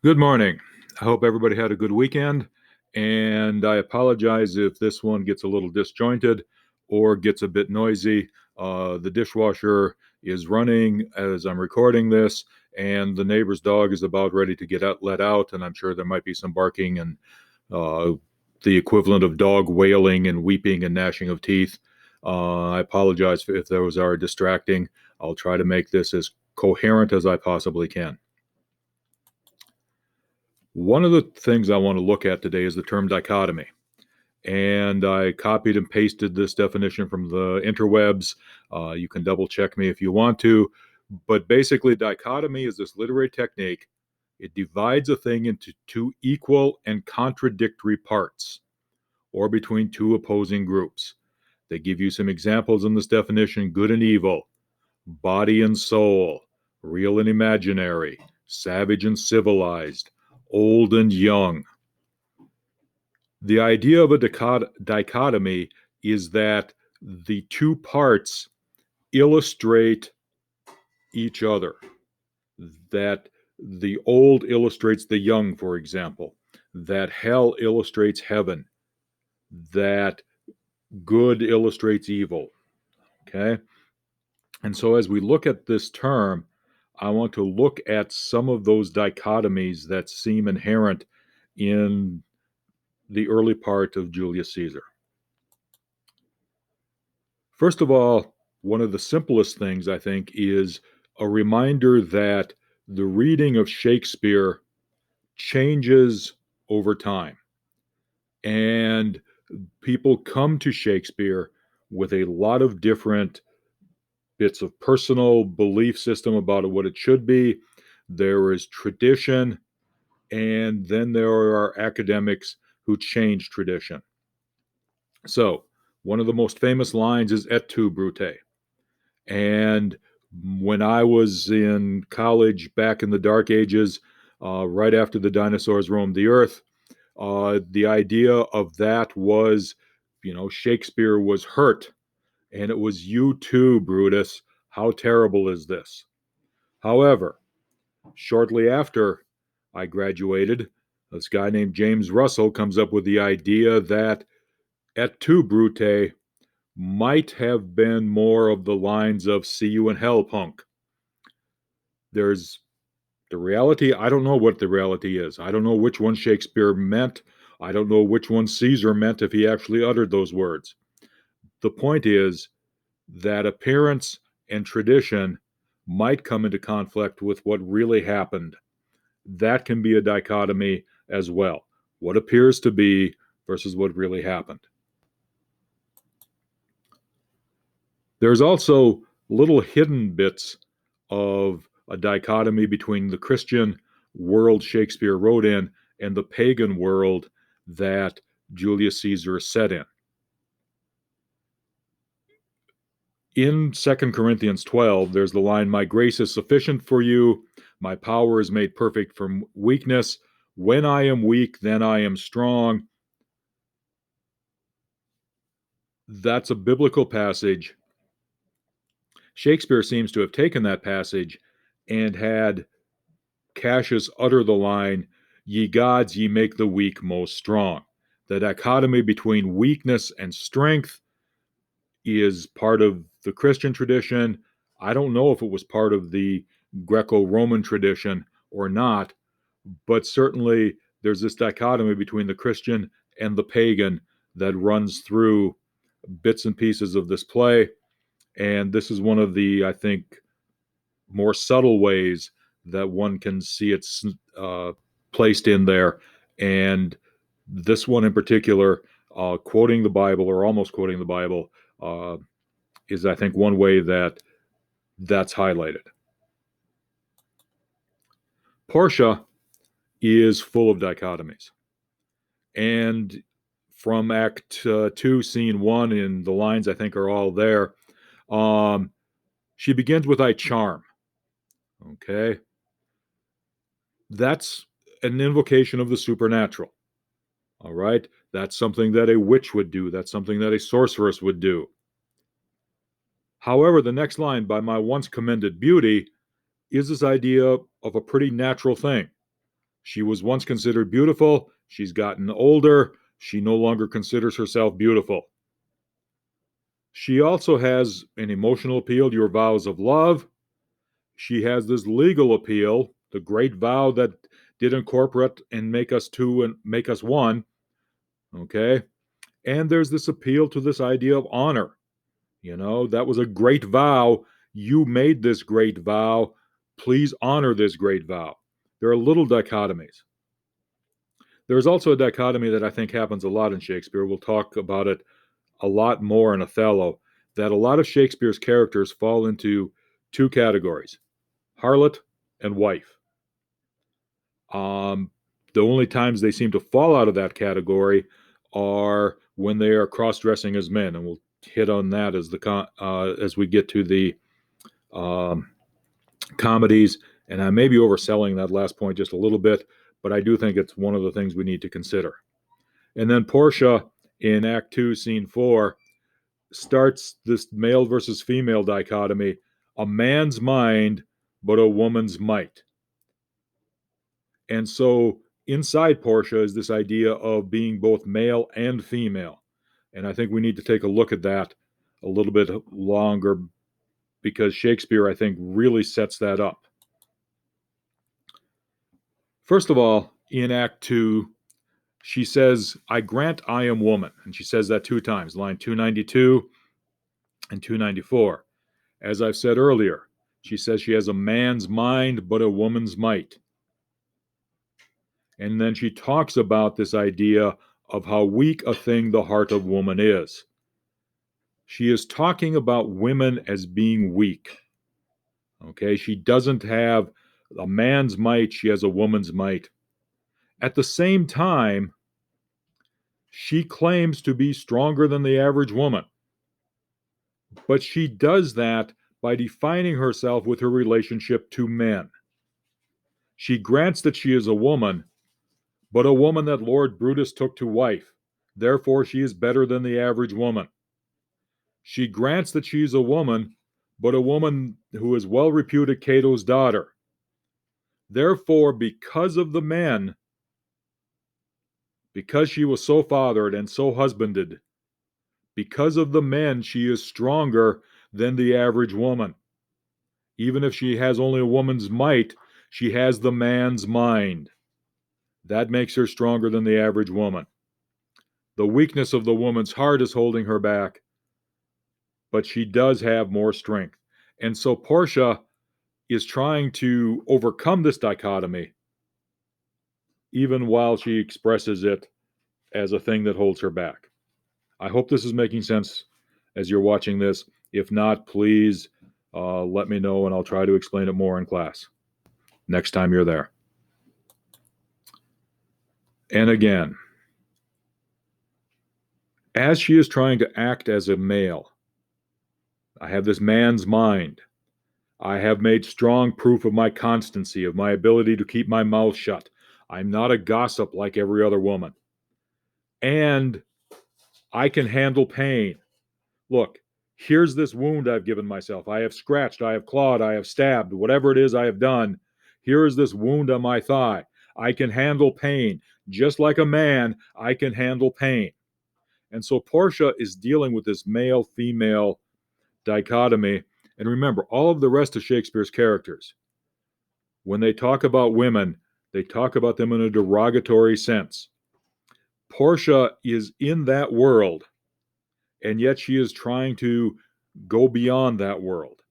Good morning. I hope everybody had a good weekend, and I apologize if this one gets a little disjointed or gets a bit noisy. The dishwasher is running as I'm recording this, and the neighbor's dog is about ready to get let out, and I'm sure there might be some barking and uh, the equivalent of dog wailing and weeping and gnashing of teeth. I apologize if those are distracting. I'll try to make this as coherent as I possibly can. One of the things I want to look at today is the term dichotomy. And I copied and pasted this definition from the interwebs. You can double check me if you want to. But basically, dichotomy is this literary technique. It divides a thing into two equal and contradictory parts, or between two opposing groups. They give you some examples in this definition: good and evil, body and soul, real and imaginary, savage and civilized, old and young. The idea of a dichotomy is that the two parts illustrate each other, that the old illustrates the young, for example, that hell illustrates heaven, that good illustrates evil. Okay? And so as we look at this term, I want to look at some of those dichotomies that seem inherent in the early part of Julius Caesar. First of all, one of the simplest things, I think, is a reminder that the reading of Shakespeare changes over time. And people come to Shakespeare with a lot of different bits of personal belief system about what it should be. There is tradition, and then there are academics who change tradition. So, one of the most famous lines is Et tu, Brute. And when I was in college back in the dark ages, right after the dinosaurs roamed the earth, the idea of that was, Shakespeare was hurt. And it was you too, Brutus. How terrible is this? However, shortly after I graduated, this guy named James Russell comes up with the idea that Et tu, Brute might have been more of the lines of see you in hell, punk. There's the reality. I don't know what the reality is. I don't know which one Shakespeare meant. I don't know which one Caesar meant if he actually uttered those words. The point is that appearance and tradition might come into conflict with what really happened. That can be a dichotomy as well. What appears to be versus what really happened. There's also little hidden bits of a dichotomy between the Christian world Shakespeare wrote in and the pagan world that Julius Caesar set in. In 2 Corinthians 12, there's the line, my grace is sufficient for you, my power is made perfect from weakness. When I am weak, then I am strong. That's a biblical passage. Shakespeare seems to have taken that passage and had Cassius utter the line, ye gods, ye make the weak most strong. The dichotomy between weakness and strength is part of the Christian tradition. I don't know if it was part of the Greco-Roman tradition or not, but certainly there's this dichotomy between the Christian and the pagan that runs through bits and pieces of this play. And this is one of the, I think, more subtle ways that one can see it placed in there. And this one in particular, quoting the Bible or almost quoting the Bible, is, I think, one way that's highlighted. Portia is full of dichotomies. And from Act 2, Scene 1, and the lines I think are all there, she begins with I charm. Okay? That's an invocation of the supernatural. All right? That's something that a witch would do. That's something that a sorceress would do. However, the next line, by my once commended beauty, is this idea of a pretty natural thing. She was once considered beautiful. She's gotten older. She no longer considers herself beautiful. She also has an emotional appeal, your vows of love. She has this legal appeal, the great vow that did incorporate and make us two and make us one. Okay. And there's this appeal to this idea of honor. That was a great vow. You made this great vow. Please honor this great vow. There are little dichotomies. There's also a dichotomy that I think happens a lot in Shakespeare. We'll talk about it a lot more in Othello, that a lot of Shakespeare's characters fall into two categories: harlot and wife. The only times they seem to fall out of that category are when they are cross-dressing as men, and we'll hit on that as we get to the um, comedies. And I may be overselling that last point just a little bit, but I do think it's one of the things we need to consider. And then Portia in Act 2, Scene 4, starts this male versus female dichotomy: a man's mind, but a woman's might. And so inside Portia is this idea of being both male and female. And I think we need to take a look at that a little bit longer, because Shakespeare, I think, really sets that up. First of all, in Act 2, she says, "I grant I am woman." And she says that two times, line 292 and 294. As I've said earlier, she says she has a man's mind, but a woman's might. And then she talks about this idea of how weak a thing the heart of woman is. She is talking about women as being weak. Okay, she doesn't have a man's might, she has a woman's might. At the same time, she claims to be stronger than the average woman. But she does that by defining herself with her relationship to men. She grants that she is a woman, but a woman that Lord Brutus took to wife. Therefore, she is better than the average woman. She grants that she is a woman, but a woman who is well reputed Cato's daughter. Therefore, because of the men, because she was so fathered and so husbanded, because of the men, she is stronger than the average woman. Even if she has only a woman's might, she has the man's mind. That makes her stronger than the average woman. The weakness of the woman's heart is holding her back, but she does have more strength. And so Portia is trying to overcome this dichotomy, even while she expresses it as a thing that holds her back. I hope this is making sense as you're watching this. If not, please let me know and I'll try to explain it more in class next time you're there. And again, as she is trying to act as a male, I have this man's mind. I have made strong proof of my constancy, of my ability to keep my mouth shut. I'm not a gossip like every other woman. And I can handle pain. Look, here's this wound I've given myself. I have scratched, I have clawed, I have stabbed, whatever it is I have done. Here is this wound on my thigh. I can handle pain. Just like a man, I can handle pain. And so Portia is dealing with this male-female dichotomy. And remember, all of the rest of Shakespeare's characters, when they talk about women, they talk about them in a derogatory sense. Portia is in that world, and yet she is trying to go beyond that world.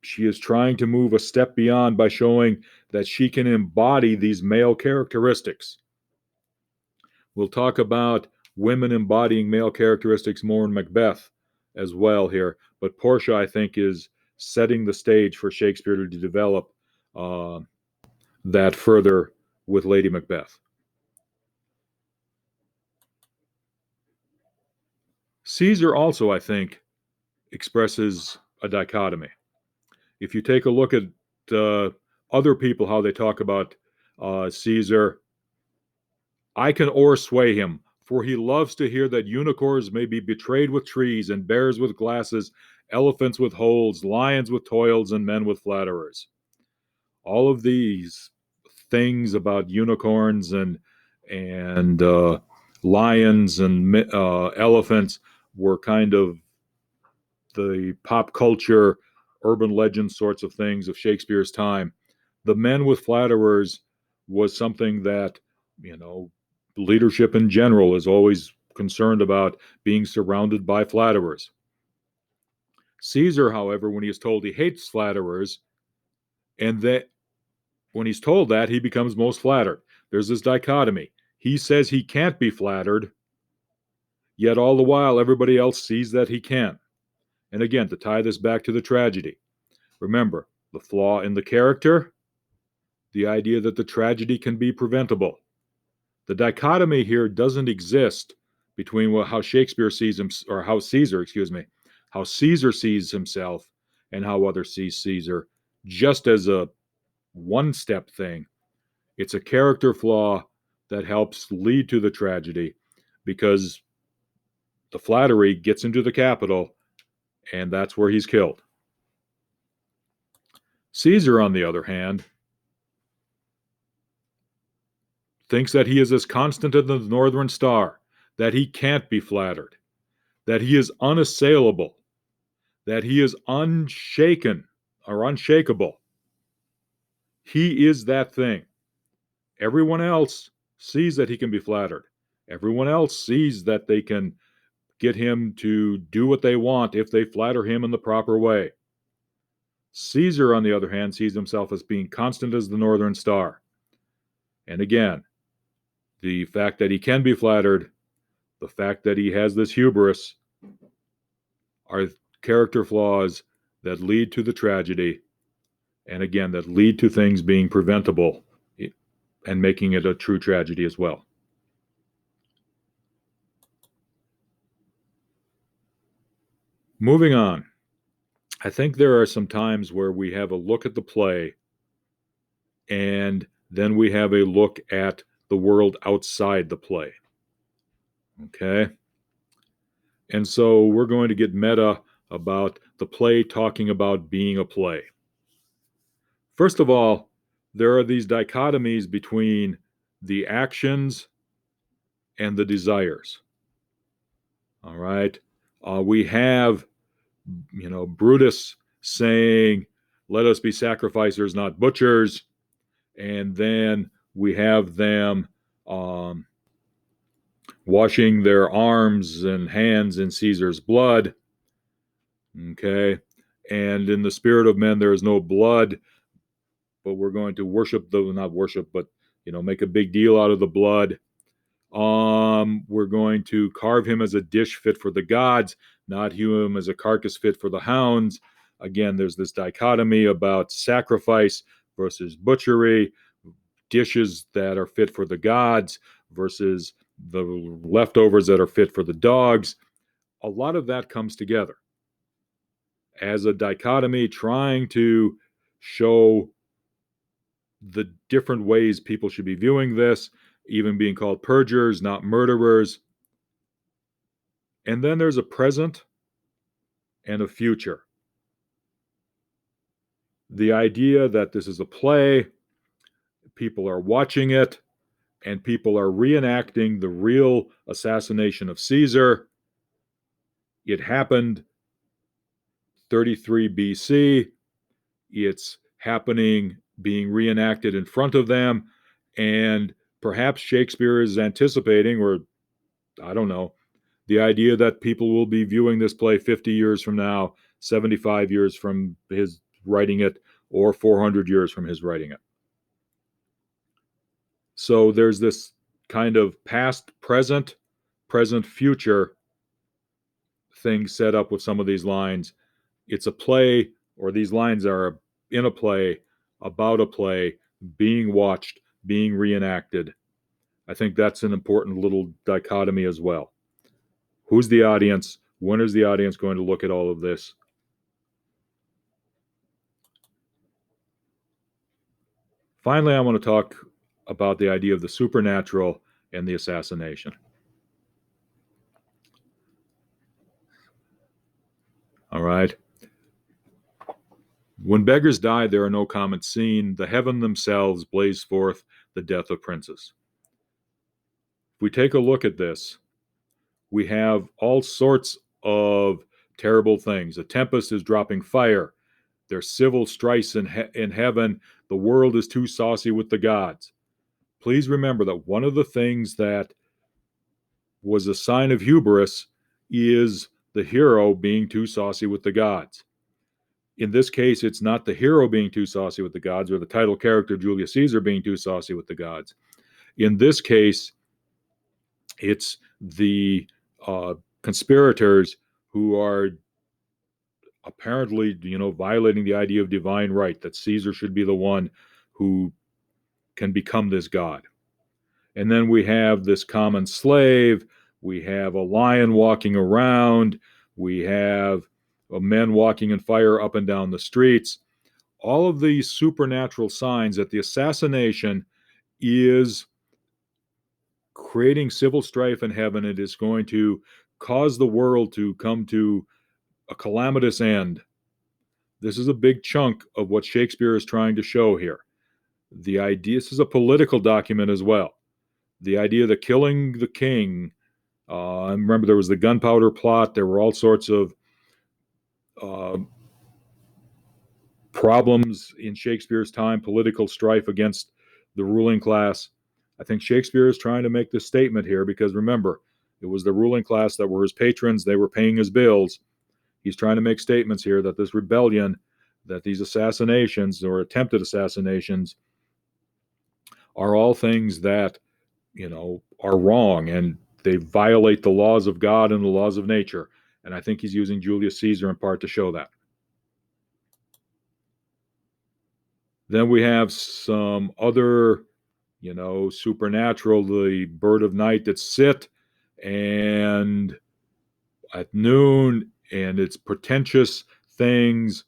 She is trying to move a step beyond by showing that she can embody these male characteristics. We'll talk about women embodying male characteristics more in Macbeth as well here, but Portia, I think, is setting the stage for Shakespeare to develop that further with Lady Macbeth. Caesar also, I think, expresses a dichotomy. If you take a look at other people, how they talk about Caesar, I can o'ersway him, for he loves to hear that unicorns may be betrayed with trees, and bears with glasses, elephants with holes, lions with toils, and men with flatterers. All of these things about unicorns and lions and elephants were kind of the pop culture, urban legend sorts of things of Shakespeare's time. The men with flatterers was something that, you know, leadership in general is always concerned about being surrounded by flatterers. Caesar, however, when he is told he hates flatterers, and that when he's told that, he becomes most flattered. There's this dichotomy. He says he can't be flattered, yet all the while everybody else sees that he can. And again, to tie this back to the tragedy, remember the flaw in the character, the idea that the tragedy can be preventable. The dichotomy here doesn't exist between how Shakespeare sees him, or how Caesar, excuse me, how Caesar sees himself and how others see Caesar, just as a one step thing. It's a character flaw that helps lead to the tragedy because the flattery gets into the capital and that's where he's killed. Caesar, on the other hand, thinks that he is as constant as the northern star, that he can't be flattered, that he is unassailable, that he is unshaken or unshakable. He is that thing. Everyone else sees that he can be flattered. Everyone else sees that they can get him to do what they want if they flatter him in the proper way. Caesar, on the other hand, sees himself as being constant as the northern star. And again, the fact that he can be flattered, the fact that he has this hubris, are character flaws that lead to the tragedy, and again, that lead to things being preventable and making it a true tragedy as well. Moving on, I think there are some times where we have a look at the play and then we have a look at the world outside the play. Okay? And so we're going to get meta about the play talking about being a play. First of all, there are these dichotomies between the actions and the desires. All right? We have, Brutus saying, let us be sacrificers, not butchers. And then we have them washing their arms and hands in Caesar's blood. Okay. And in the spirit of men, there is no blood, but we're going to not worship, but, make a big deal out of the blood. We're going to carve him as a dish fit for the gods, not hew him as a carcass fit for the hounds. Again, there's this dichotomy about sacrifice versus butchery, dishes that are fit for the gods versus the leftovers that are fit for the dogs. A lot of that comes together as a dichotomy, trying to show the different ways people should be viewing this, even being called perjurers, not murderers. And then there's a present and a future. The idea that this is a play, people are watching it, and people are reenacting the real assassination of Caesar. It happened 33 BC. It's happening, being reenacted in front of them, and perhaps Shakespeare is anticipating, or I don't know, the idea that people will be viewing this play 50 years from now, 75 years from his writing it, or 400 years from his writing it. So there's this kind of past, present, future thing set up with some of these lines. It's a play, or these lines are in a play, about a play, being watched, being reenacted. I think that's an important little dichotomy as well. Who's the audience? When is the audience going to look at all of this? Finally, I want to talk about the idea of the supernatural and the assassination. All right. When beggars die, there are no comets seen. The heaven themselves blaze forth the death of princes. If we take a look at this, we have all sorts of terrible things. A tempest is dropping fire. There's civil strife in heaven. The world is too saucy with the gods. Please remember that one of the things that was a sign of hubris is the hero being too saucy with the gods. In this case, it's not the hero being too saucy with the gods or the title character Julius Caesar being too saucy with the gods. In this case, it's the conspirators who are apparently, violating the idea of divine right, that Caesar should be the one who can become this god. And then we have this common slave. We have a lion walking around. We have men walking in fire up and down the streets. All of these supernatural signs that the assassination is creating civil strife in heaven. It is going to cause the world to come to a calamitous end. This is a big chunk of what Shakespeare is trying to show here. The idea, this is a political document as well. The idea that killing the king, I remember there was the gunpowder plot, there were all sorts of problems in Shakespeare's time, political strife against the ruling class. I think Shakespeare is trying to make this statement here because remember, it was the ruling class that were his patrons, they were paying his bills. He's trying to make statements here that this rebellion, that these assassinations or attempted assassinations are all things that, are wrong and they violate the laws of God and the laws of nature. And I think he's using Julius Caesar in part to show that. Then we have some other, supernatural, the bird of night that sit and at noon, and it's pretentious things.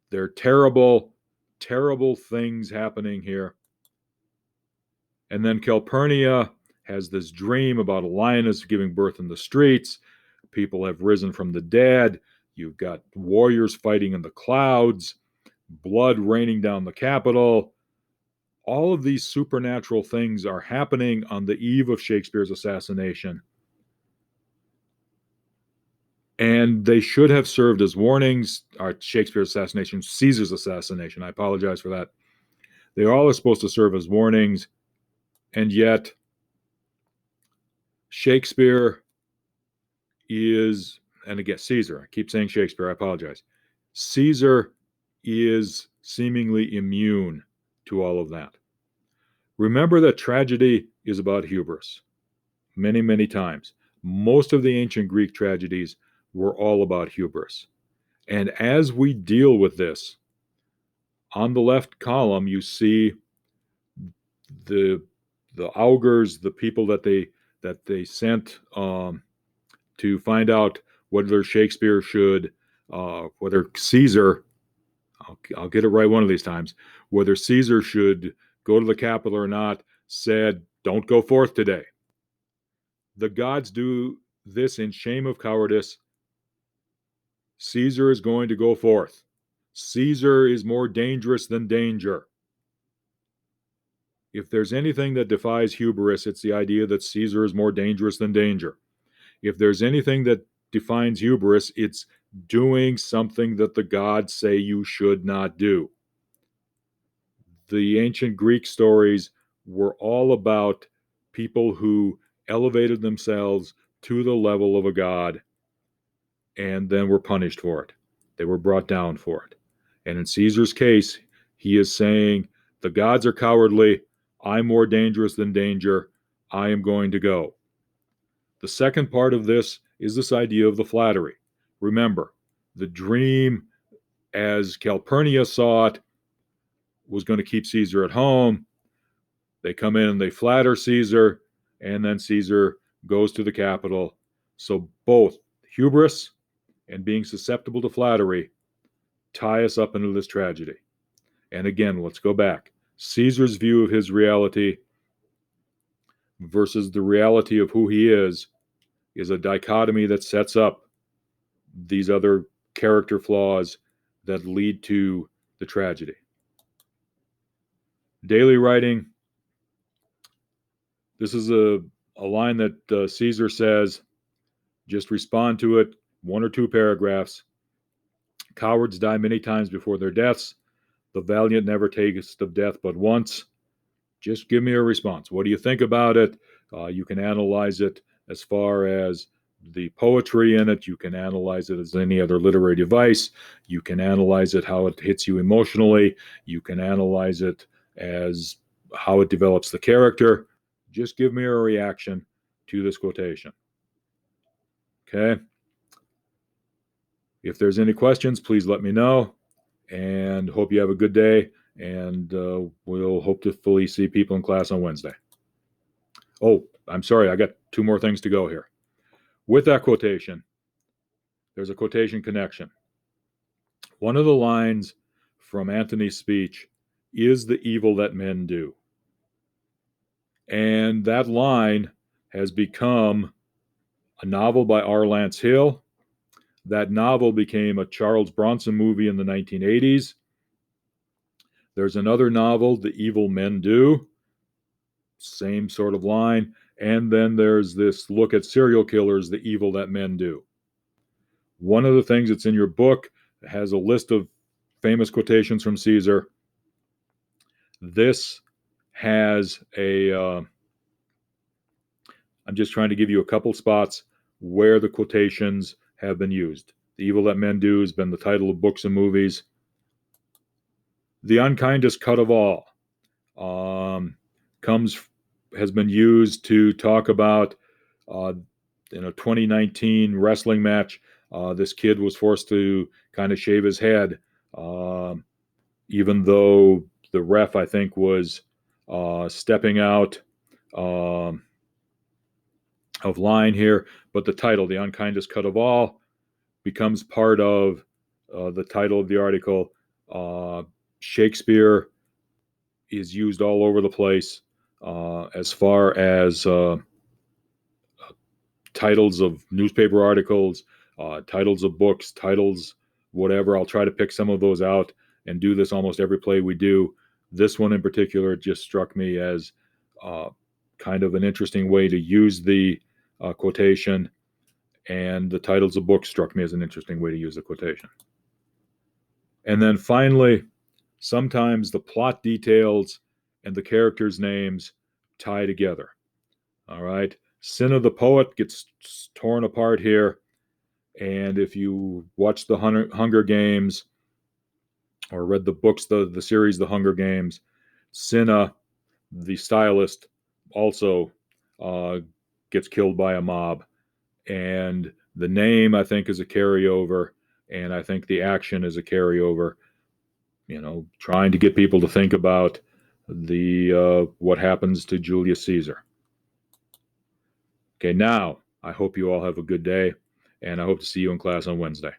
They're terrible, terrible things happening here. And then Calpurnia has this dream about a lioness giving birth in the streets. People have risen from the dead. You've got warriors fighting in the clouds, blood raining down the Capitol. All of these supernatural things are happening on the eve of Shakespeare's assassination. And they should have served as warnings. Shakespeare's assassination, Caesar's assassination. I apologize for that. They all are supposed to serve as warnings. And yet, Shakespeare is, and again, Caesar, I keep saying Shakespeare, I apologize. Caesar is seemingly immune to all of that. Remember that tragedy is about hubris. Many, many times. Most of the ancient Greek tragedies were all about hubris. And as we deal with this, on the left column, you see the augurs, the people that they sent to find out whether Shakespeare should, whether Caesar, I'll get it right one of these times, whether Caesar should go to the Capitol or not, said, "Don't go forth today." The gods do this in shame of cowardice. Caesar is going to go forth. Caesar is more dangerous than danger. If there's anything that defies hubris, it's the idea that Caesar is more dangerous than danger. If there's anything that defines hubris, it's doing something that the gods say you should not do. The ancient Greek stories were all about people who elevated themselves to the level of a god and then were punished for it. They were brought down for it. And in Caesar's case, he is saying, the gods are cowardly. I'm more dangerous than danger. I am going to go. The second part of this is this idea of the flattery. Remember, the dream, as Calpurnia saw it, was going to keep Caesar at home. They come in and they flatter Caesar, and then Caesar goes to the Capitol. So both hubris and being susceptible to flattery tie us up into this tragedy. And again, let's go back. Caesar's view of his reality versus the reality of who he is a dichotomy that sets up these other character flaws that lead to the tragedy. Daily writing. This is a line that Caesar says, just respond to it, 1 or 2 paragraphs. Cowards die many times before their deaths. The valiant never taste of death but once. Just give me a response. What do you think about it? You can analyze it as far as the poetry in it. You can analyze it as any other literary device. You can analyze it how it hits you emotionally. You can analyze it as how it develops the character. Just give me a reaction to this quotation. Okay? If there's any questions, please let me know. And hope you have a good day. And we'll hopefully see people in class on Wednesday. Oh, I'm sorry, I got 2 more things to go here. With that quotation, there's a quotation connection. One of the lines from Antony's speech is the evil that men do. And that line has become a novel by R. Lance Hill. That novel became a Charles Bronson movie in the 1980s. There's another novel, The Evil Men Do. Same sort of line. And then there's this look at serial killers, The Evil That Men Do. One of the things that's in your book has a list of famous quotations from Caesar. This has I'm just trying to give you a couple spots where the quotations have been used. The Evil That Men Do has been the title of books and movies. The unkindest cut of all has been used to talk about in a 2019 wrestling match. This kid was forced to kind of shave his head, even though the ref, I think, was stepping out of line here. But the title, The Unkindest Cut of All, becomes part of the title of the article. Shakespeare is used all over the place as far as titles of newspaper articles, titles of books, titles, whatever. I'll try to pick some of those out and do this almost every play we do. This one in particular just struck me as kind of an interesting way to use the quotation, and the titles of books struck me as an interesting way to use the quotation. And then finally, sometimes the plot details and the characters' names tie together. All right. Sin of the Poet gets torn apart here. And if you watch the Hunger Games or read the books, the series, The Hunger Games, Cinna, the stylist, also gets killed by a mob. And the name, I think, is a carryover. And I think the action is a carryover. You know, trying to get people to think about what happens to Julius Caesar. Okay, now I hope you all have a good day, and I hope to see you in class on Wednesday.